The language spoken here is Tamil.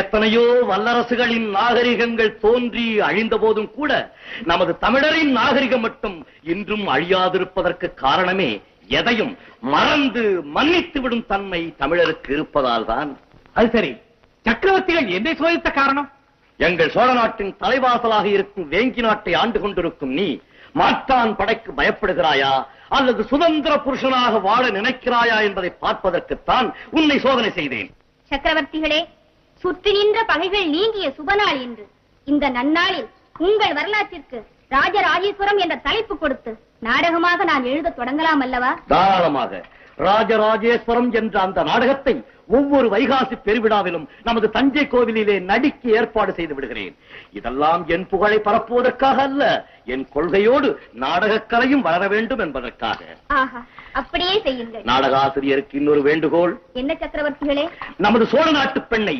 எத்தனையோ வல்லரசுகளின் நாகரிகங்கள் தோன்றி அழிந்த போதும் கூட நமது தமிழரின் நாகரிகம் மட்டும் இன்றும் அழியாதிருப்பதற்கு காரணமே எதையும் மறந்து மன்னித்து விடும் தன்மை தமிழருக்கு இருப்பதால் தான். அது சரி, சக்கரவர்த்திகள் என்னை சோதித்த காரணம்? எங்கள் சோழ நாட்டின் தலைவாசலாக இருக்கும் வேங்கி நாட்டை ஆண்டு கொண்டிருக்கும் நீ மாற்றான் படைக்கு பயப்படுகிறாயா அல்லது சுதந்திர புருஷனாக வாழ நினைக்கிறாயா என்பதை பார்ப்பதற்குத்தான் உன்னை சோதனை செய்தேன். சக்கரவர்த்திகளே, சுற்றி நின்ற பகைகள் நீங்கிய சுபநாள் என்று இந்த நன்னாளில் உங்கள் வரலாற்றிற்கு ராஜராஜேஸ்வரம் என்ற தலைப்பு கொடுத்து நாடகமாக நான் எழுத தொடங்கலாம் அல்லவா? தாராளமாக. ராஜராஜேஸ்வரம் என்ற அந்த நாடகத்தை ஒவ்வொரு வைகாசி பெருவிழாவிலும் நமது தஞ்சை கோவிலிலே நடிக்க ஏற்பாடு செய்து விடுகிறேன். இதெல்லாம் என் புகழை பரப்புவதற்காக அல்ல, என் கொள்கையோடு நாடகக்கலையும் வளர வேண்டும் என்பதற்காக. அப்படியே செய்யுங்கள். நாடகாசிரியருக்கு இன்னொரு வேண்டுகோள். என்ன சக்கரவர்த்திகளே? நமது சோழ நாட்டு பெண்ணை